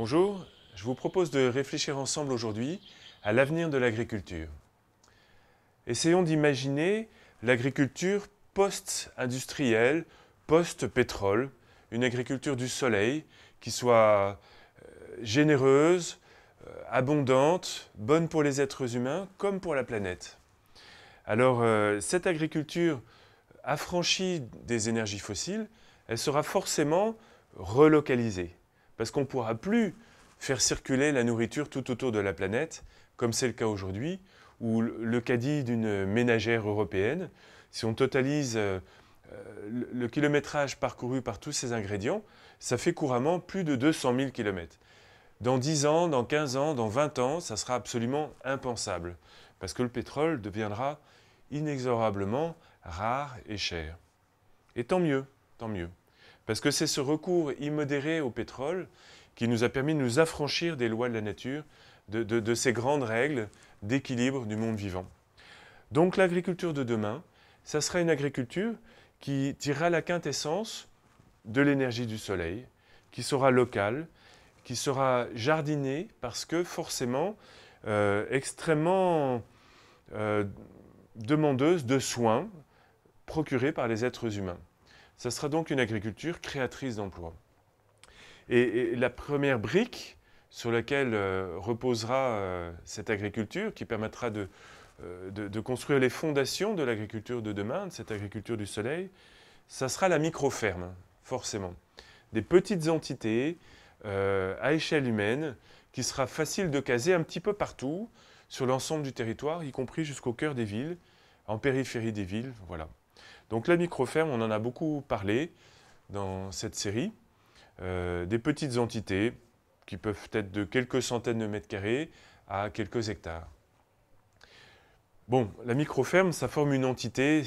Bonjour, je vous propose de réfléchir ensemble aujourd'hui à l'avenir de l'agriculture. Essayons d'imaginer l'agriculture post-industrielle, post-pétrole, une agriculture du soleil qui soit généreuse, abondante, bonne pour les êtres humains comme pour la planète. Alors, cette agriculture affranchie des énergies fossiles, elle sera forcément relocalisée parce qu'on ne pourra plus faire circuler la nourriture tout autour de la planète, comme c'est le cas aujourd'hui, ou le caddie d'une ménagère européenne. Si on totalise le kilométrage parcouru par tous ces ingrédients, ça fait couramment plus de 200 000 km. Dans 10 ans, dans 15 ans, dans 20 ans, ça sera absolument impensable, parce que le pétrole deviendra inexorablement rare et cher. Et tant mieux, tant mieux. Parce que c'est ce recours immodéré au pétrole qui nous a permis de nous affranchir des lois de la nature, de ces grandes règles d'équilibre du monde vivant. Donc l'agriculture de demain, ça sera une agriculture qui tirera la quintessence de l'énergie du soleil, qui sera locale, qui sera jardinée parce que forcément extrêmement demandeuse de soins procurés par les êtres humains. Ça sera donc une agriculture créatrice d'emplois. Et la première brique sur laquelle reposera cette agriculture, qui permettra de construire les fondations de l'agriculture de demain, de cette agriculture du soleil, ça sera la micro-ferme, forcément. Des petites entités à échelle humaine qui sera facile de caser un petit peu partout, sur l'ensemble du territoire, y compris jusqu'au cœur des villes, en périphérie des villes, voilà. Donc la micro-ferme, on en a beaucoup parlé dans cette série. Des petites entités qui peuvent être de quelques centaines de mètres carrés à quelques hectares. Bon, la micro-ferme, ça forme une entité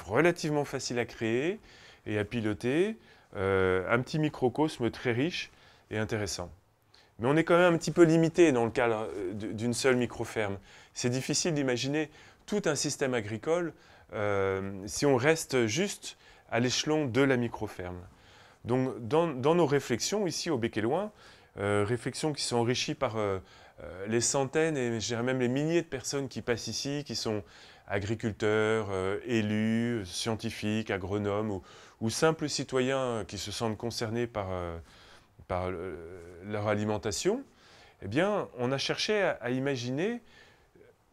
relativement facile à créer et à piloter, un petit microcosme très riche et intéressant. Mais on est quand même un petit peu limité dans le cadre d'une seule micro-ferme. C'est difficile d'imaginer tout un système agricole si on reste juste à l'échelon de la micro-ferme. Donc dans nos réflexions ici au Bec et Loing, réflexions qui sont enrichies par les centaines et je dirais même les milliers de personnes qui passent ici, qui sont agriculteurs, élus, scientifiques, agronomes ou simples citoyens qui se sentent concernés par leur alimentation, eh bien, on a cherché à imaginer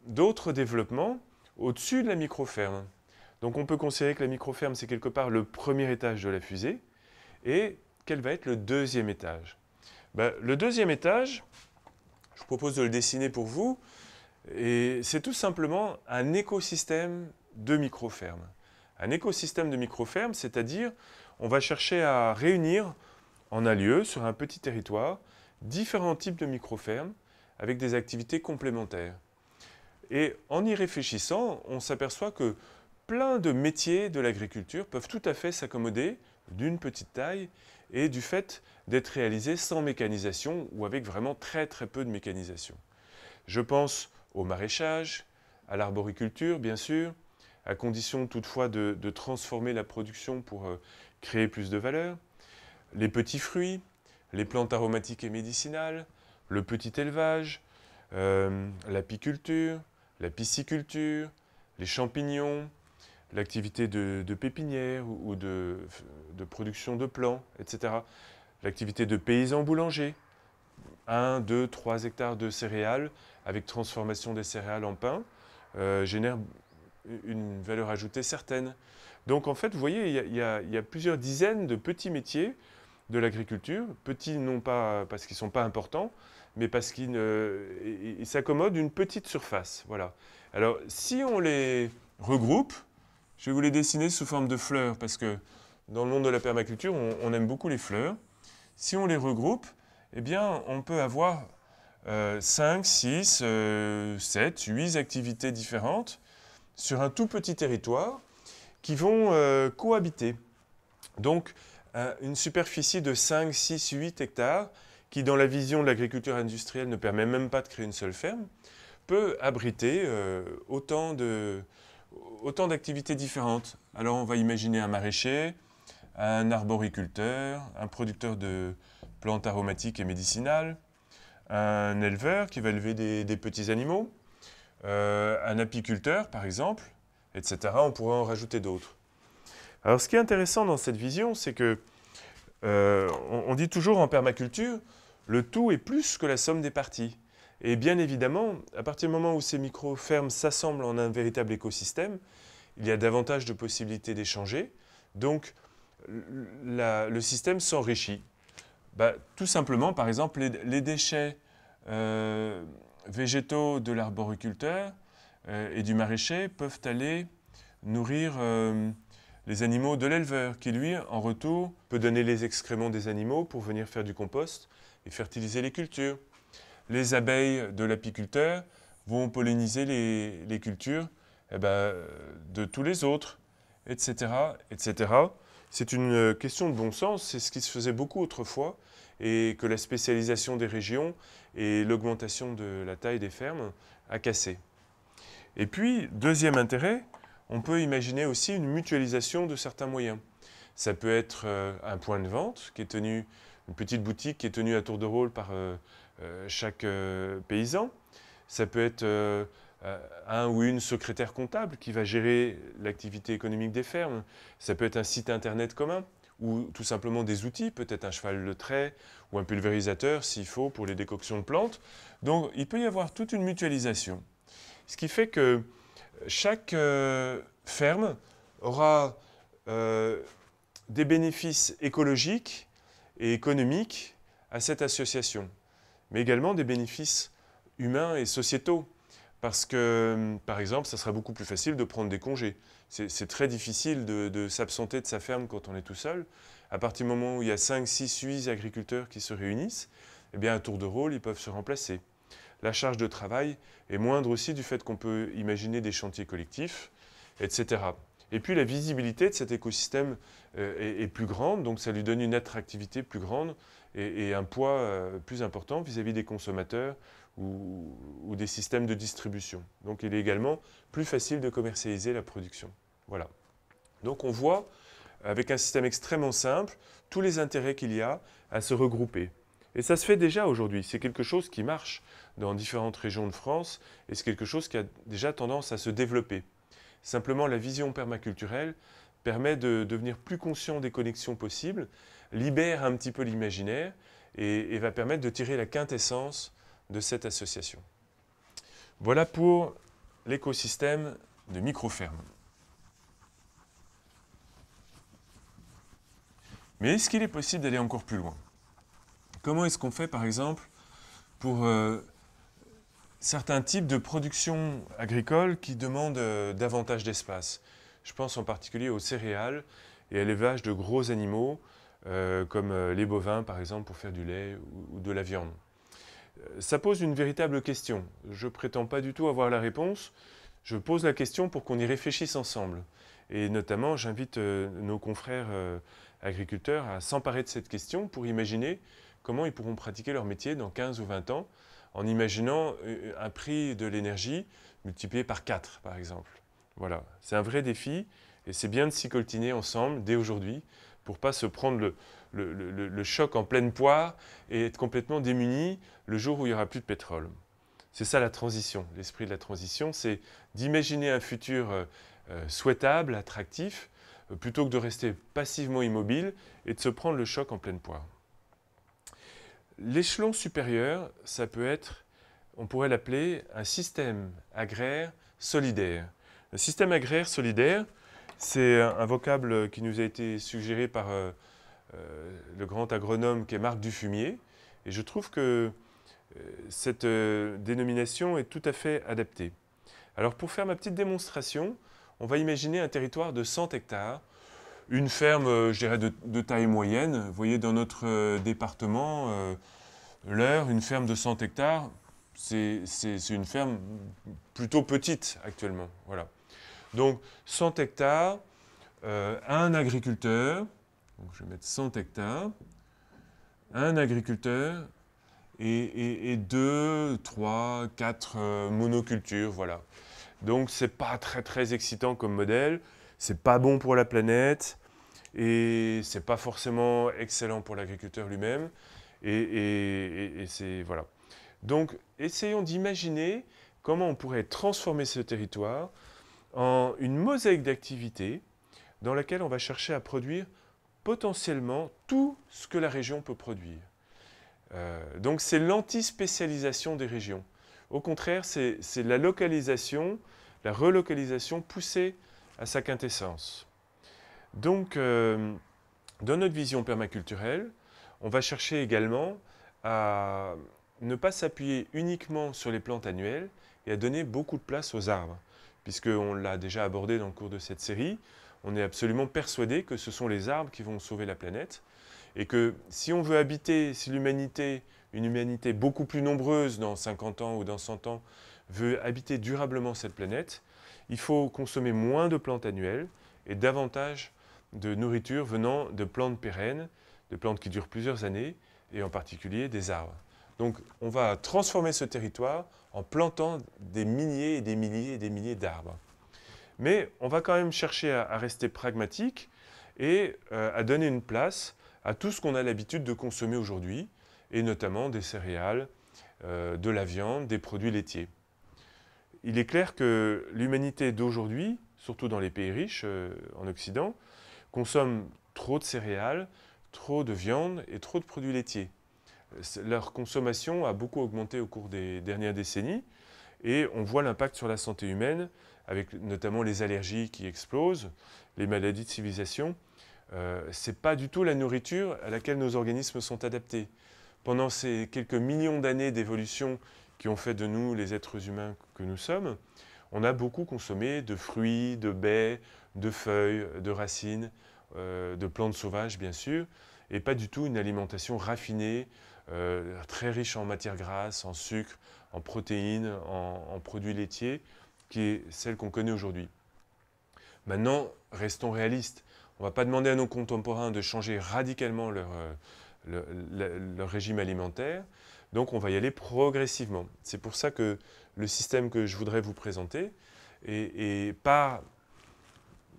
d'autres développements au-dessus de la micro-ferme. Donc on peut considérer que la micro-ferme, c'est quelque part le premier étage de la fusée. Et quel va être le deuxième étage? Le deuxième étage, je vous propose de le dessiner pour vous, et c'est tout simplement un écosystème de micro-ferme. Un écosystème de micro-ferme, c'est-à-dire on va chercher à réunir en un lieu, sur un petit territoire, différents types de micro-fermes avec des activités complémentaires. Et en y réfléchissant, on s'aperçoit que plein de métiers de l'agriculture peuvent tout à fait s'accommoder d'une petite taille et du fait d'être réalisés sans mécanisation ou avec vraiment très très peu de mécanisation. Je pense au maraîchage, à l'arboriculture bien sûr, à condition toutefois de transformer la production pour créer plus de valeur, les petits fruits, les plantes aromatiques et médicinales, le petit élevage, l'apiculture, la pisciculture, les champignons, l'activité de pépinière ou de production de plants, etc. L'activité de paysan boulanger, 1, 2, 3 hectares de céréales avec transformation des céréales en pain, génère une valeur ajoutée certaine. Donc en fait, vous voyez, il y a plusieurs dizaines de petits métiers de l'agriculture, petits non pas parce qu'ils ne sont pas importants, mais parce qu'ils s'accommodent d'une petite surface. Voilà. Alors, si on les regroupe, je vais vous les dessiner sous forme de fleurs, parce que dans le monde de la permaculture, on aime beaucoup les fleurs. Si on les regroupe, eh bien, on peut avoir 5, 6, 7, 8 activités différentes sur un tout petit territoire qui vont cohabiter. Donc, une superficie de 5, 6, 8 hectares qui, dans la vision de l'agriculture industrielle, ne permet même pas de créer une seule ferme, peut abriter autant d'activités différentes. Alors, on va imaginer un maraîcher, un arboriculteur, un producteur de plantes aromatiques et médicinales, un éleveur qui va élever des petits animaux, un apiculteur par exemple, etc. On pourrait en rajouter d'autres. Alors ce qui est intéressant dans cette vision, c'est que on dit toujours en permaculture, le tout est plus que la somme des parties. Et bien évidemment, à partir du moment où ces micro-fermes s'assemblent en un véritable écosystème, il y a davantage de possibilités d'échanger. Donc, le système s'enrichit. Tout simplement, par exemple, les déchets végétaux de l'arboriculteur et du maraîcher peuvent aller nourrir les animaux de l'éleveur, qui lui, en retour, peut donner les excréments des animaux pour venir faire du compost et fertiliser les cultures. Les abeilles de l'apiculteur vont polliniser les cultures de tous les autres, etc., etc. C'est une question de bon sens, c'est ce qui se faisait beaucoup autrefois, et que la spécialisation des régions et l'augmentation de la taille des fermes a cassé. Et puis, deuxième intérêt, on peut imaginer aussi une mutualisation de certains moyens. Ça peut être un point de vente qui est tenu, une petite boutique qui est tenue à tour de rôle par chaque paysan. Ça peut être un ou une secrétaire comptable qui va gérer l'activité économique des fermes. Ça peut être un site internet commun ou tout simplement des outils, peut-être un cheval de trait ou un pulvérisateur s'il faut pour les décoctions de plantes. Donc il peut y avoir toute une mutualisation. Ce qui fait que chaque ferme aura des bénéfices écologiques et économiques à cette association, mais également des bénéfices humains et sociétaux. Parce que, par exemple, ça sera beaucoup plus facile de prendre des congés. C'est très difficile de s'absenter de sa ferme quand on est tout seul. À partir du moment où il y a 5, 6, 8 agriculteurs qui se réunissent, eh bien, à tour de rôle, ils peuvent se remplacer. La charge de travail est moindre aussi du fait qu'on peut imaginer des chantiers collectifs, etc. Et puis la visibilité de cet écosystème est plus grande, donc ça lui donne une attractivité plus grande et un poids plus important vis-à-vis des consommateurs ou des systèmes de distribution. Donc il est également plus facile de commercialiser la production. Voilà. Donc on voit, avec un système extrêmement simple, tous les intérêts qu'il y a à se regrouper. Et ça se fait déjà aujourd'hui. C'est quelque chose qui marche dans différentes régions de France et c'est quelque chose qui a déjà tendance à se développer. Simplement, la vision permaculturelle permet de devenir plus conscient des connexions possibles, libère un petit peu l'imaginaire et va permettre de tirer la quintessence de cette association. Voilà pour l'écosystème de micro-fermes. Mais est-ce qu'il est possible d'aller encore plus loin ? Comment est-ce qu'on fait, par exemple, pour certains types de production agricole qui demandent davantage d'espace? Je pense en particulier aux céréales et à l'élevage de gros animaux, comme les bovins, par exemple, pour faire du lait ou de la viande. Ça pose une véritable question. Je ne prétends pas du tout avoir la réponse. Je pose la question pour qu'on y réfléchisse ensemble. Et notamment, j'invite nos confrères agriculteurs à s'emparer de cette question pour imaginer comment ils pourront pratiquer leur métier dans 15 ou 20 ans en imaginant un prix de l'énergie multiplié par 4, par exemple. Voilà, c'est un vrai défi et c'est bien de s'y coltiner ensemble dès aujourd'hui pour ne pas se prendre le choc en pleine poire et être complètement démuni le jour où il n'y aura plus de pétrole. C'est ça la transition. L'esprit de la transition, c'est d'imaginer un futur souhaitable, attractif, plutôt que de rester passivement immobile et de se prendre le choc en pleine poire. L'échelon supérieur, ça peut être, on pourrait l'appeler un système agraire solidaire. Le système agraire solidaire, c'est un vocable qui nous a été suggéré par le grand agronome qui est Marc Dufumier. Et je trouve que cette dénomination est tout à fait adaptée. Alors pour faire ma petite démonstration, on va imaginer un territoire de 100 hectares, une ferme, je dirais, de taille moyenne. Vous voyez, dans notre département, l'Eure, une ferme de 100 hectares, c'est une ferme plutôt petite actuellement. Voilà. Donc 100 hectares, un agriculteur, donc je vais mettre 100 hectares, un agriculteur et 2, 3, 4 monocultures, voilà. Donc c'est pas très excitant comme modèle, c'est pas bon pour la planète et c'est pas forcément excellent pour l'agriculteur lui-même. Et c'est, voilà. Donc, essayons d'imaginer comment on pourrait transformer ce territoire en une mosaïque d'activités dans laquelle on va chercher à produire potentiellement tout ce que la région peut produire. Donc c'est l'anti-spécialisation des régions. Au contraire, c'est la localisation, la relocalisation poussée à sa quintessence. Donc, dans notre vision permaculturelle, on va chercher également à ne pas s'appuyer uniquement sur les plantes annuelles et à donner beaucoup de place aux arbres. Puisqu'on l'a déjà abordé dans le cours de cette série, on est absolument persuadé que ce sont les arbres qui vont sauver la planète et que si on veut habiter, si l'humanité, une humanité beaucoup plus nombreuse dans 50 ans ou dans 100 ans, veut habiter durablement cette planète, il faut consommer moins de plantes annuelles et davantage de nourriture venant de plantes pérennes, de plantes qui durent plusieurs années, et en particulier des arbres. Donc on va transformer ce territoire en plantant des milliers et des milliers et des milliers d'arbres. Mais on va quand même chercher à rester pragmatique et à donner une place à tout ce qu'on a l'habitude de consommer aujourd'hui, et notamment des céréales, de la viande, des produits laitiers. Il est clair que l'humanité d'aujourd'hui, surtout dans les pays riches en Occident, consomme trop de céréales, trop de viande et trop de produits laitiers. Leur consommation a beaucoup augmenté au cours des dernières décennies et on voit l'impact sur la santé humaine avec notamment les allergies qui explosent, les maladies de civilisation. Ce n'est pas du tout la nourriture à laquelle nos organismes sont adaptés. Pendant ces quelques millions d'années d'évolution qui ont fait de nous les êtres humains que nous sommes, on a beaucoup consommé de fruits, de baies, de feuilles, de racines, de plantes sauvages bien sûr, et pas du tout une alimentation raffinée, très riche en matières grasses, en sucre, en protéines, en produits laitiers, qui est celle qu'on connaît aujourd'hui. Maintenant, restons réalistes. On ne va pas demander à nos contemporains de changer radicalement leur régime alimentaire, donc on va y aller progressivement. C'est pour ça que le système que je voudrais vous présenter part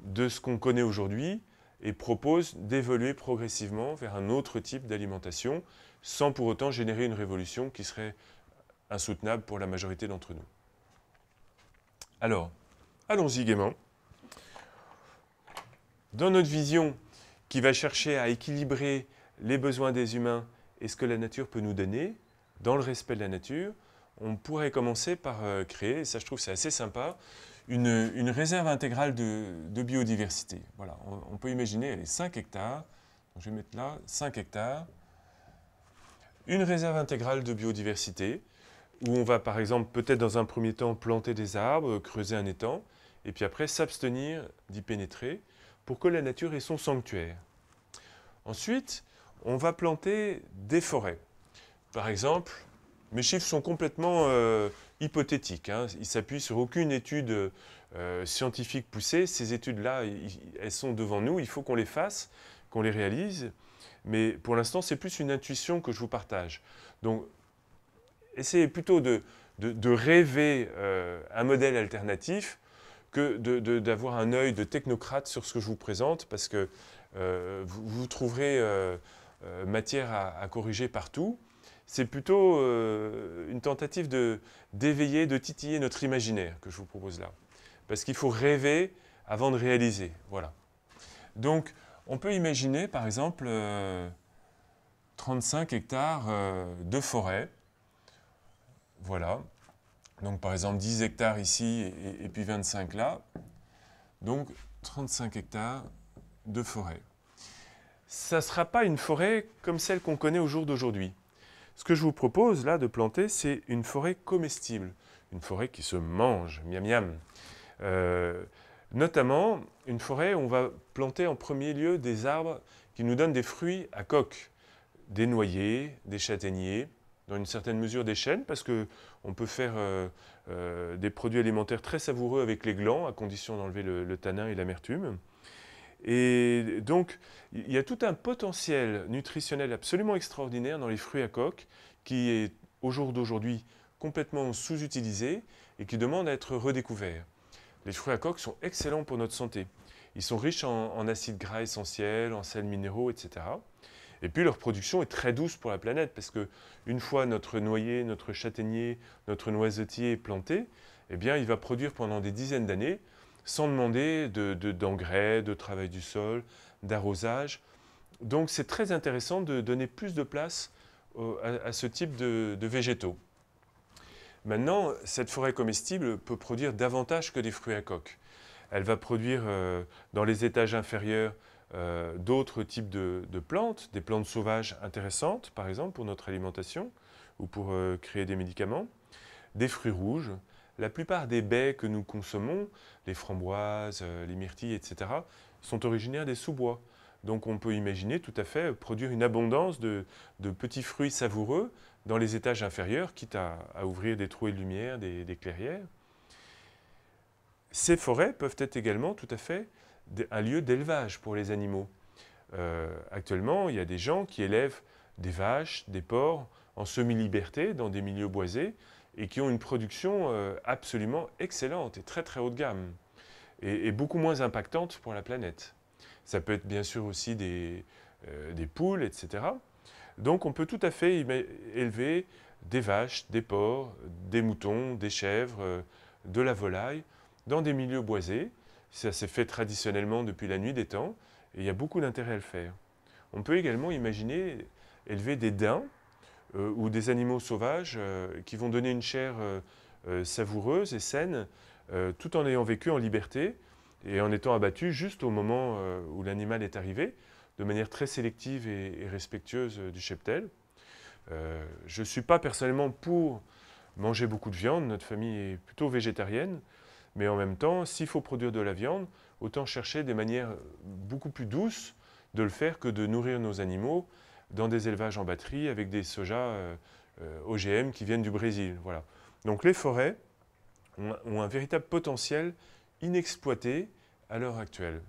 de ce qu'on connaît aujourd'hui et propose d'évoluer progressivement vers un autre type d'alimentation sans pour autant générer une révolution qui serait insoutenable pour la majorité d'entre nous. Alors, allons-y gaiement. Dans notre vision qui va chercher à équilibrer les besoins des humains et ce que la nature peut nous donner, dans le respect de la nature, on pourrait commencer par créer, et ça je trouve c'est assez sympa, une réserve intégrale de biodiversité. Voilà, on peut imaginer, elle est 5 hectares, donc je vais mettre là 5 hectares, une réserve intégrale de biodiversité, où on va par exemple peut-être dans un premier temps planter des arbres, creuser un étang, et puis après s'abstenir d'y pénétrer pour que la nature ait son sanctuaire. Ensuite, on va planter des forêts. Par exemple, mes chiffres sont complètement hypothétiques. Hein. Ils ne s'appuient sur aucune étude scientifique poussée. Ces études-là, elles sont devant nous. Il faut qu'on les fasse, qu'on les réalise. Mais pour l'instant, c'est plus une intuition que je vous partage. Donc, essayez plutôt de rêver un modèle alternatif que d'avoir un œil de technocrate sur ce que je vous présente, parce que vous trouverez matière à corriger partout. C'est plutôt une tentative d'éveiller, de titiller notre imaginaire que je vous propose là. Parce qu'il faut rêver avant de réaliser. Voilà. Donc, on peut imaginer, par exemple, 35 hectares de forêt. Voilà. Donc, par exemple, 10 hectares ici et puis 25 là. Donc, 35 hectares de forêt. Ça ne sera pas une forêt comme celle qu'on connaît au jour d'aujourd'hui. Ce que je vous propose là de planter, c'est une forêt comestible, une forêt qui se mange, miam miam. Notamment une forêt où on va planter en premier lieu des arbres qui nous donnent des fruits à coque, des noyers, des châtaigniers, dans une certaine mesure des chênes, parce qu'on peut faire des produits alimentaires très savoureux avec les glands, à condition d'enlever le tanin et l'amertume. Et donc, il y a tout un potentiel nutritionnel absolument extraordinaire dans les fruits à coque qui est au jour d'aujourd'hui complètement sous-utilisé et qui demande à être redécouvert. Les fruits à coque sont excellents pour notre santé. Ils sont riches en acides gras essentiels, en sels minéraux, etc. Et puis leur production est très douce pour la planète, parce qu'une fois notre noyer, notre châtaignier, notre noisetier est planté, eh bien, il va produire pendant des dizaines d'années, sans demander d'engrais, de travail du sol, d'arrosage. Donc c'est très intéressant de donner plus de place à ce type de végétaux. Maintenant, cette forêt comestible peut produire davantage que des fruits à coque. Elle va produire dans les étages inférieurs d'autres types de plantes, des plantes sauvages intéressantes, par exemple, pour notre alimentation ou pour créer des médicaments, des fruits rouges. La plupart des baies que nous consommons, les framboises, les myrtilles, etc., sont originaires des sous-bois. Donc on peut imaginer tout à fait produire une abondance de petits fruits savoureux dans les étages inférieurs, quitte à ouvrir des trous et de lumière, des clairières. Ces forêts peuvent être également tout à fait un lieu d'élevage pour les animaux. Actuellement, il y a des gens qui élèvent des vaches, des porcs en semi-liberté dans des milieux boisés et qui ont une production absolument excellente et très très haut de gamme et beaucoup moins impactante pour la planète. Ça peut être bien sûr aussi des poules, etc. Donc on peut tout à fait élever des vaches, des porcs, des moutons, des chèvres, de la volaille dans des milieux boisés. Ça s'est fait traditionnellement depuis la nuit des temps et il y a beaucoup d'intérêt à le faire. On peut également imaginer élever des daims ou des animaux sauvages qui vont donner une chair savoureuse et saine tout en ayant vécu en liberté et en étant abattus juste au moment où l'animal est arrivé, de manière très sélective et respectueuse du cheptel. Je ne suis pas personnellement pour manger beaucoup de viande, notre famille est plutôt végétarienne, mais en même temps, s'il faut produire de la viande, autant chercher des manières beaucoup plus douces de le faire que de nourrir nos animaux dans des élevages en batterie avec des sojas OGM qui viennent du Brésil. Voilà. Donc les forêts ont un véritable potentiel inexploité à l'heure actuelle.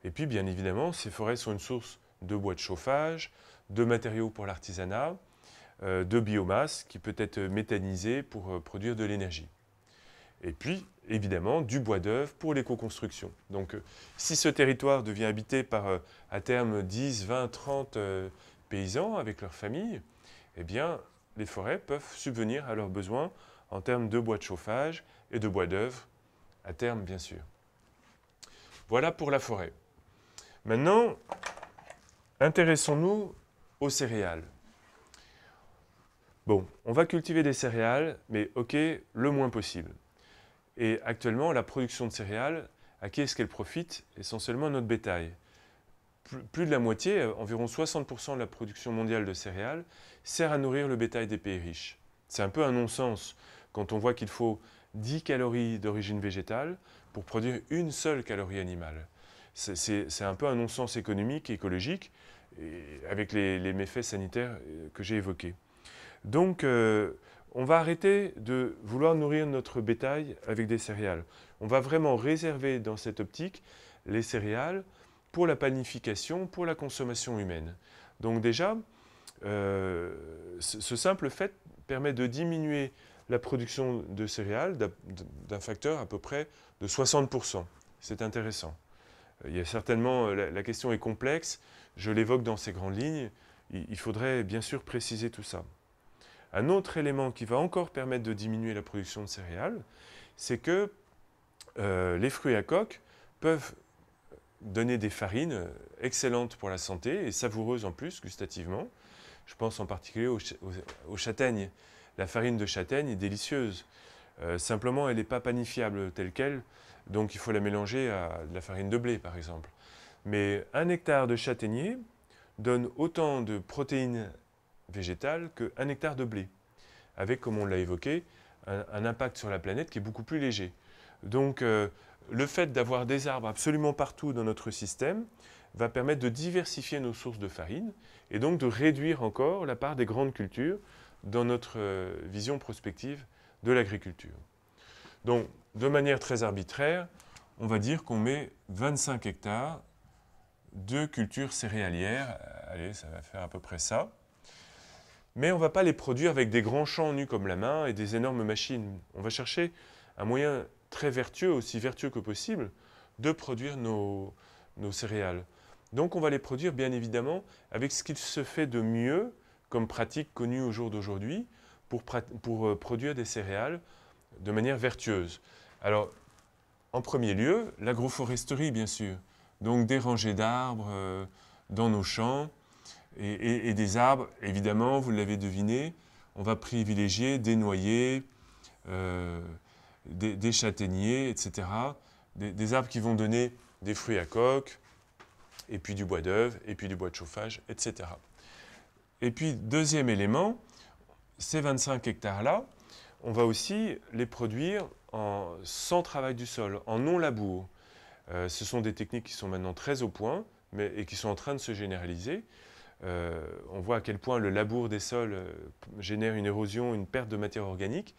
Et puis, bien évidemment, ces forêts sont une source de bois de chauffage, de matériaux pour l'artisanat, de biomasse qui peut être méthanisée pour produire de l'énergie. Et puis, évidemment, du bois d'œuvre pour l'éco-construction. Donc, si ce territoire devient habité par, à terme, 10, 20, 30 paysans avec leurs familles, eh bien, les forêts peuvent subvenir à leurs besoins en termes de bois de chauffage et de bois d'œuvre, à terme, bien sûr. Voilà pour la forêt. Maintenant, intéressons-nous aux céréales. Bon, on va cultiver des céréales, mais ok, le moins possible. Et actuellement, la production de céréales, à qui est-ce qu'elle profite? Essentiellement à notre bétail. Plus de la moitié, environ 60% de la production mondiale de céréales, sert à nourrir le bétail des pays riches. C'est un peu un non-sens quand on voit qu'il faut 10 calories d'origine végétale pour produire une seule calorie animale. C'est un peu un non-sens économique et écologique, avec les méfaits sanitaires que j'ai évoqués. Donc, on va arrêter de vouloir nourrir notre bétail avec des céréales. On va vraiment réserver dans cette optique les céréales pour la panification, pour la consommation humaine. Donc déjà, ce simple fait permet de diminuer la production de céréales d'un facteur à peu près de 60%. C'est intéressant. Il y a certainement, la question est complexe, je l'évoque dans ces grandes lignes, il faudrait bien sûr préciser tout ça. Un autre élément qui va encore permettre de diminuer la production de céréales, c'est que les fruits à coque peuvent donner des farines excellentes pour la santé et savoureuses en plus, gustativement. Je pense en particulier aux châtaignes. La farine de châtaigne est délicieuse. Simplement, elle n'est pas panifiable telle qu'elle, donc il faut la mélanger à de la farine de blé, par exemple. Mais 1 hectare de châtaignier donne autant de protéines végétales qu'1 hectare de blé, avec, comme on l'a évoqué, un impact sur la planète qui est beaucoup plus léger. Donc, le fait d'avoir des arbres absolument partout dans notre système va permettre de diversifier nos sources de farine et donc de réduire encore la part des grandes cultures dans notre vision prospective de l'agriculture. Donc, de manière très arbitraire, on va dire qu'on met 25 hectares de cultures céréalières. Allez, ça va faire à peu près ça. Mais on ne va pas les produire avec des grands champs nus comme la main et des énormes machines. On va chercher un moyen très vertueux, aussi vertueux que possible, de produire nos céréales. Donc on va les produire bien évidemment avec ce qu'il se fait de mieux comme pratique connue au jour d'aujourd'hui pour produire des céréales de manière vertueuse. Alors, en premier lieu, l'agroforesterie, bien sûr. Donc des rangées d'arbres dans nos champs et des arbres, évidemment, vous l'avez deviné, on va privilégier des noyers, des châtaigniers, etc. Des arbres qui vont donner des fruits à coque, et puis du bois d'œuvre, et puis du bois de chauffage, etc. Et puis, deuxième élément, ces 25 hectares-là, on va aussi les produire sans travail du sol, en non-labour. Ce sont des techniques qui sont maintenant très au point et qui sont en train de se généraliser. On voit à quel point le labour des sols génère une érosion, une perte de matière organique.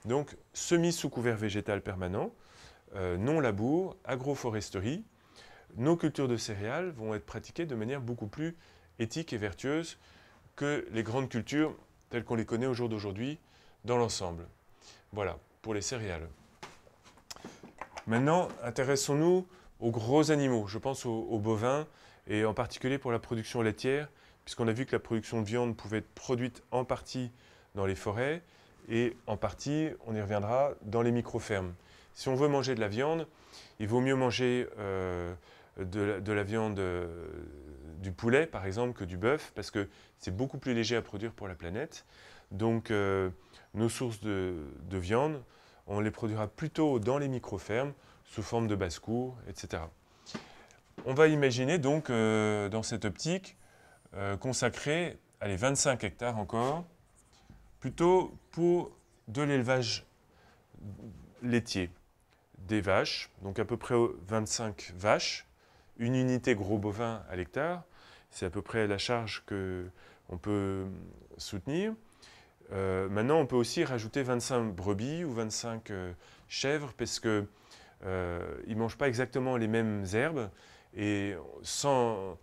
Donc, semis sous couvert végétal permanent, non-labour, agroforesterie, nos cultures de céréales vont être pratiquées de manière beaucoup plus éthique et vertueuse que les grandes cultures telles qu'on les connaît au jour d'aujourd'hui dans l'ensemble. Voilà, pour les céréales. Maintenant, intéressons-nous aux gros animaux. Je pense aux bovins, et en particulier pour la production laitière, puisqu'on a vu que la production de viande pouvait être produite en partie dans les forêts, et en partie, on y reviendra, dans les micro-fermes. Si on veut manger de la viande, il vaut mieux manger de la viande du poulet, par exemple, que du bœuf, parce que c'est beaucoup plus léger à produire pour la planète. Donc, nos sources de viande, on les produira plutôt dans les micro-fermes, sous forme de basse-cour, etc. On va imaginer donc, dans cette optique, consacrer, allez, 25 hectares encore, plutôt pour de l'élevage laitier. Des vaches, donc à peu près 25 vaches, une unité gros bovin à l'hectare, c'est à peu près la charge qu'on peut soutenir. Maintenant, on peut aussi rajouter 25 brebis ou 25 chèvres parce qu'ils ne mangent pas exactement les mêmes herbes et sans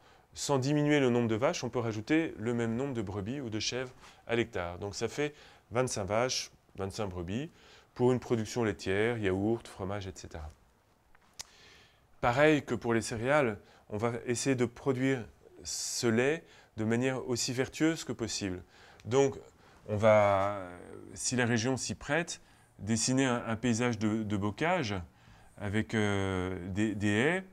diminuer le nombre de vaches, on peut rajouter le même nombre de brebis ou de chèvres à l'hectare. Donc ça fait 25 vaches, 25 brebis pour une production laitière, yaourt, fromage, etc. Pareil que pour les céréales, on va essayer de produire ce lait de manière aussi vertueuse que possible. Donc, on va, si la région s'y prête, dessiner un paysage de bocage avec des haies,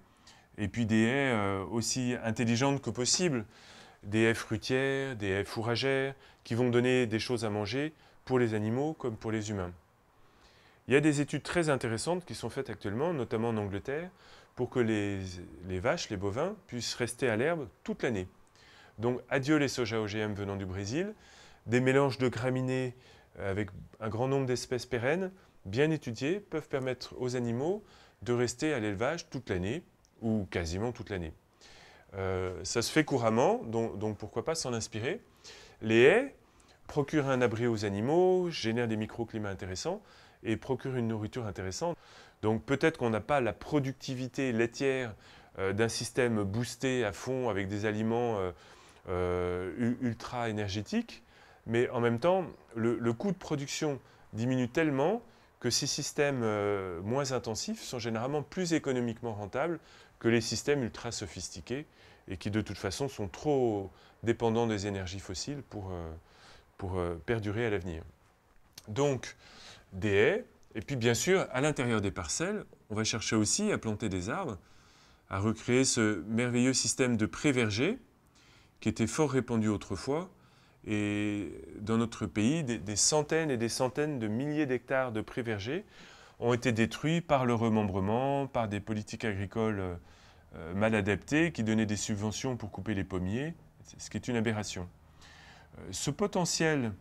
et puis des haies aussi intelligentes que possible, des haies fruitières, des haies fourragères, qui vont donner des choses à manger pour les animaux comme pour les humains. Il y a des études très intéressantes qui sont faites actuellement, notamment en Angleterre, pour que les vaches, les bovins, puissent rester à l'herbe toute l'année. Donc, adieu les soja OGM venant du Brésil, des mélanges de graminées avec un grand nombre d'espèces pérennes, bien étudiées, peuvent permettre aux animaux de rester à l'élevage toute l'année, ou quasiment toute l'année. Ça se fait couramment, donc pourquoi pas s'en inspirer. Les haies procurent un abri aux animaux, génèrent des microclimats intéressants et procurent une nourriture intéressante. Donc peut-être qu'on n'a pas la productivité laitière d'un système boosté à fond avec des aliments ultra énergétiques, mais en même temps, le coût de production diminue tellement que ces systèmes moins intensifs sont généralement plus économiquement rentables que les systèmes ultra sophistiqués et qui de toute façon sont trop dépendants des énergies fossiles pour perdurer à l'avenir. Donc, des haies, et puis bien sûr, à l'intérieur des parcelles, on va chercher aussi à planter des arbres, à recréer ce merveilleux système de pré-verger qui était fort répandu autrefois. Et dans notre pays, des centaines et des centaines de milliers d'hectares de pré-vergers ont été détruits par le remembrement, par des politiques agricoles mal adaptées qui donnaient des subventions pour couper les pommiers, ce qui est une aberration. Ce potentiel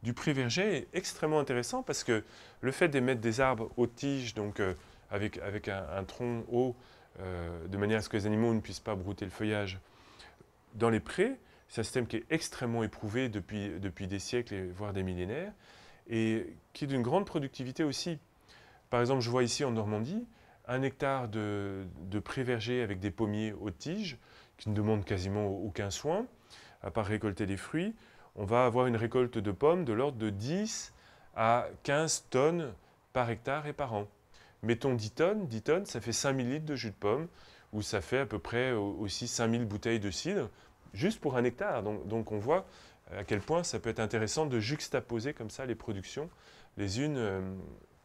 du pré-verger est extrêmement intéressant parce que le fait d'émettre des arbres aux tiges, donc avec un tronc haut, de manière à ce que les animaux ne puissent pas brouter le feuillage dans les prés, c'est un système qui est extrêmement éprouvé depuis des siècles, voire des millénaires, et qui est d'une grande productivité aussi. Par exemple, je vois ici en Normandie, 1 hectare de pré-verger avec des pommiers aux tiges, qui ne demandent quasiment aucun soin, à part récolter des fruits. On va avoir une récolte de pommes de l'ordre de 10 à 15 tonnes par hectare et par an. Mettons 10 tonnes, ça fait 5000 litres de jus de pomme. où ça fait à peu près aussi 5000 bouteilles de cidre, juste pour 1 hectare. Donc on voit à quel point ça peut être intéressant de juxtaposer comme ça les productions, les unes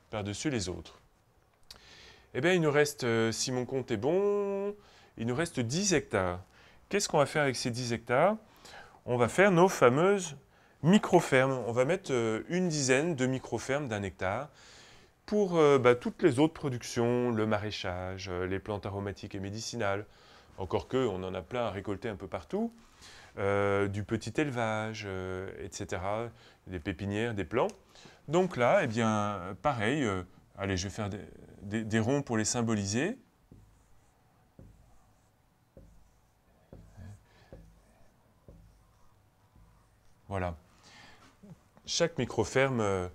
par-dessus les autres. Eh bien, il nous reste, si mon compte est bon, il nous reste 10 hectares. Qu'est-ce qu'on va faire avec ces 10 hectares? On va faire nos fameuses micro-fermes. On va mettre une dizaine de micro-fermes d'1 hectare pour toutes les autres productions, le maraîchage, les plantes aromatiques et médicinales. Encore que, on en a plein à récolter un peu partout. Du petit élevage, etc. Des pépinières, des plants. Donc là, eh bien, pareil, allez, je vais faire des ronds pour les symboliser. Voilà. Chaque micro-ferme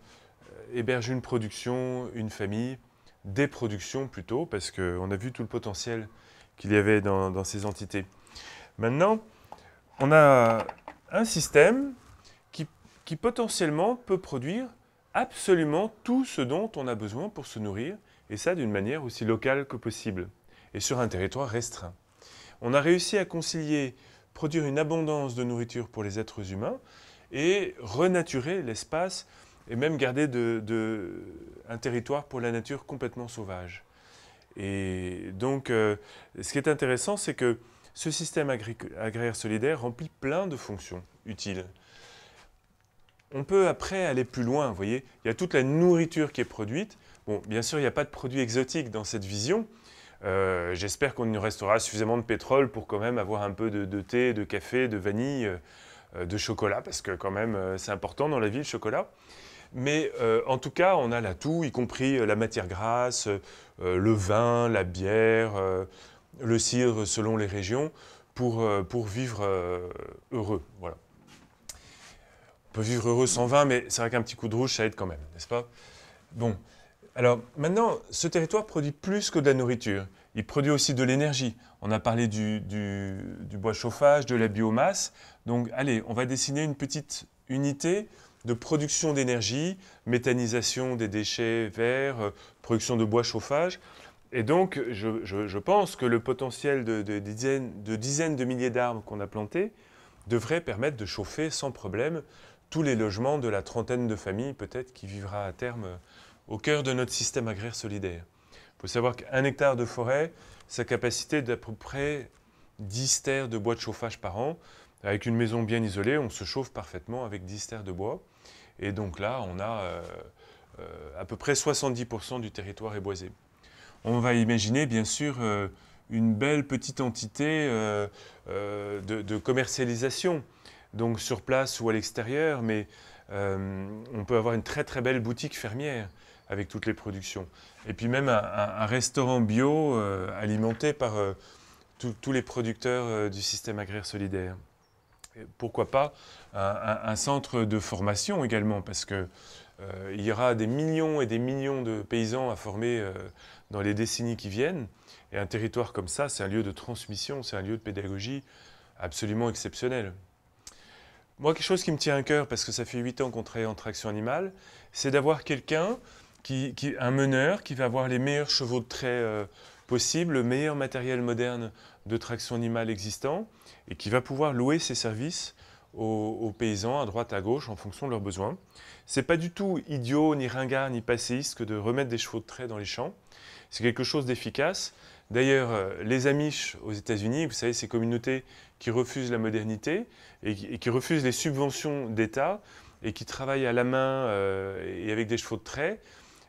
héberge une production, une famille, des productions plutôt, parce qu'on a vu tout le potentiel qu'il y avait dans ces entités. Maintenant, on a un système qui potentiellement peut produire absolument tout ce dont on a besoin pour se nourrir, et ça d'une manière aussi locale que possible, et sur un territoire restreint. On a réussi à concilier produire une abondance de nourriture pour les êtres humains et renaturer l'espace et même garder un territoire pour la nature complètement sauvage. Et donc, ce qui est intéressant, c'est que ce système agraire solidaire remplit plein de fonctions utiles. On peut après aller plus loin, vous voyez. Il y a toute la nourriture qui est produite. Bon, bien sûr, il n'y a pas de produits exotiques dans cette vision. J'espère qu'on nous restera suffisamment de pétrole pour quand même avoir un peu de thé, de café, de vanille, de chocolat, parce que quand même, c'est important dans la vie, le chocolat. Mais en tout cas, on a là tout, y compris la matière grasse, le vin, la bière, le cidre selon les régions, pour vivre heureux. Voilà. On peut vivre heureux sans vin, mais c'est vrai qu'un petit coup de rouge, ça aide quand même, n'est-ce pas? Bon, alors maintenant, ce territoire produit plus que de la nourriture. Il produit aussi de l'énergie. On a parlé du bois chauffage, de la biomasse. Donc, allez, on va dessiner une petite unité de production d'énergie, méthanisation des déchets verts, production de bois chauffage. Et donc, je pense que le potentiel de dizaines de milliers d'arbres qu'on a plantés devrait permettre de chauffer sans problème tous les logements de la trentaine de familles, peut-être, qui vivra à terme au cœur de notre système agraire solidaire. Il faut savoir qu'1 hectare de forêt, sa capacité d'à peu près 10 terres de bois de chauffage par an. Avec une maison bien isolée, on se chauffe parfaitement avec 10 terres de bois. Et donc là, on a à peu près 70% du territoire est boisé. On va imaginer, bien sûr, une belle petite entité de commercialisation, donc sur place ou à l'extérieur, mais on peut avoir une très très belle boutique fermière avec toutes les productions. Et puis même un restaurant bio alimenté par tous les producteurs du système agraire solidaire. Et pourquoi pas un centre de formation également, parce que il y aura des millions et des millions de paysans à former dans les décennies qui viennent. Et un territoire comme ça, c'est un lieu de transmission, c'est un lieu de pédagogie absolument exceptionnel. Moi, quelque chose qui me tient à cœur, parce que ça fait 8 ans qu'on travaille en traction animale, c'est d'avoir quelqu'un, un meneur, qui va avoir les meilleurs chevaux de trait possibles, le meilleur matériel moderne de traction animale existant, et qui va pouvoir louer ses services aux paysans à droite, à gauche, en fonction de leurs besoins. C'est pas du tout idiot, ni ringard, ni passéiste que de remettre des chevaux de trait dans les champs. C'est quelque chose d'efficace. D'ailleurs, les Amish aux États-Unis, vous savez, ces communautés qui refusent la modernité et qui refusent les subventions d'État et qui travaillent à la main et avec des chevaux de trait,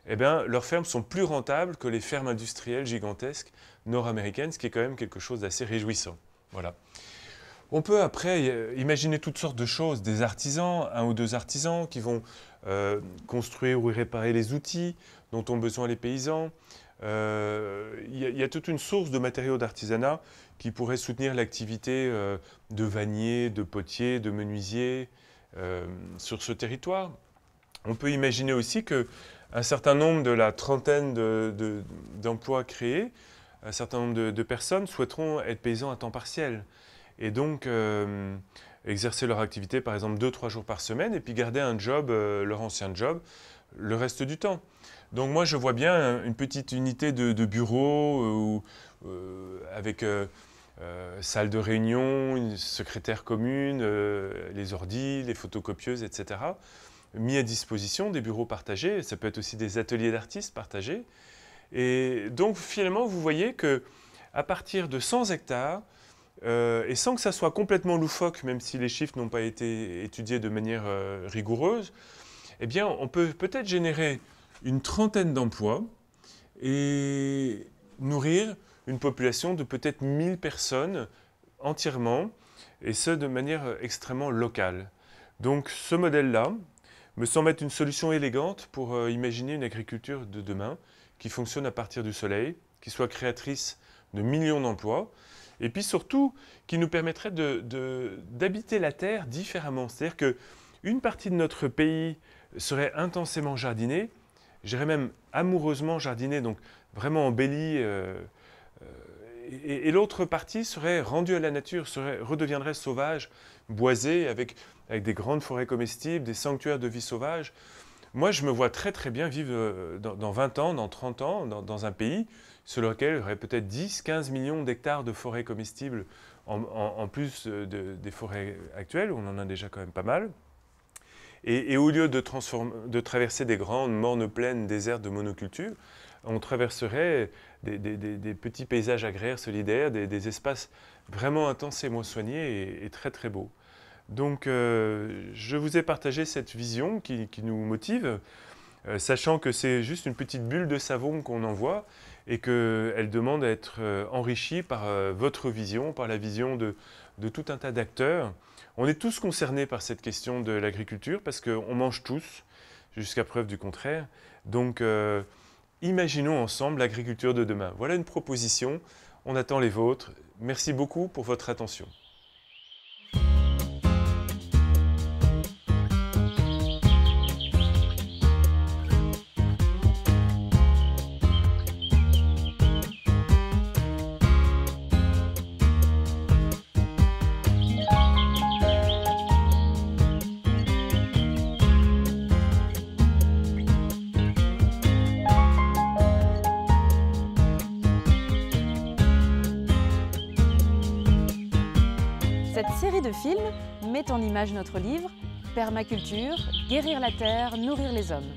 eh bien, leurs fermes sont plus rentables que les fermes industrielles gigantesques nord-américaines, ce qui est quand même quelque chose d'assez réjouissant. Voilà. On peut après imaginer toutes sortes de choses, des artisans, 1 ou 2 artisans qui vont construire ou réparer les outils dont ont besoin les paysans. Il y a toute une source de matériaux d'artisanat qui pourrait soutenir l'activité de vanniers, de potiers, de menuisiers sur ce territoire. On peut imaginer aussi qu'un certain nombre de la trentaine d'emplois créés, un certain nombre de personnes souhaiteront être paysans à temps partiel. Et donc exercer leur activité par exemple 2-3 jours par semaine et puis garder un job, leur ancien job, le reste du temps. Donc moi je vois bien une petite unité de bureau avec salle de réunion, une secrétaire commune, les ordis, les photocopieuses, etc. Mis à disposition, des bureaux partagés, ça peut être aussi des ateliers d'artistes partagés. Et donc finalement, vous voyez qu'à partir de 100 hectares, et sans que ça soit complètement loufoque, même si les chiffres n'ont pas été étudiés de manière rigoureuse, eh bien, on peut peut-être générer une trentaine d'emplois et nourrir une population de peut-être 1000 personnes entièrement, et ce de manière extrêmement locale. Donc ce modèle-là me semble être une solution élégante pour imaginer une agriculture de demain qui fonctionne à partir du soleil, qui soit créatrice de millions d'emplois, et puis surtout qui nous permettrait d'habiter la terre différemment. C'est-à-dire qu'une partie de notre pays serait intensément jardinée, je dirais même amoureusement jardinée, donc vraiment embellie, et l'autre partie serait rendue à la nature, redeviendrait sauvage, boisée, avec des grandes forêts comestibles, des sanctuaires de vie sauvage. Moi, je me vois très très bien vivre dans 20 ans, dans 30 ans, dans un pays sur lequel il y aurait peut-être 10-15 millions d'hectares de forêts comestibles, en plus des forêts actuelles, où on en a déjà quand même pas mal. Et au lieu de traverser des grandes mornes plaines désertes de monoculture, on traverserait des petits paysages agraires solidaires, des espaces vraiment intensément soignés et très très beaux. Donc je vous ai partagé cette vision qui nous motive, sachant que c'est juste une petite bulle de savon qu'on envoie et qu'elle demande à être enrichie par votre vision, par la vision de tout un tas d'acteurs. On est tous concernés par cette question de l'agriculture parce qu'on mange tous, jusqu'à preuve du contraire. Donc imaginons ensemble l'agriculture de demain. Voilà une proposition, on attend les vôtres. Merci beaucoup pour votre attention. Cette série de films met en image notre livre « Permaculture, guérir la terre, nourrir les hommes ».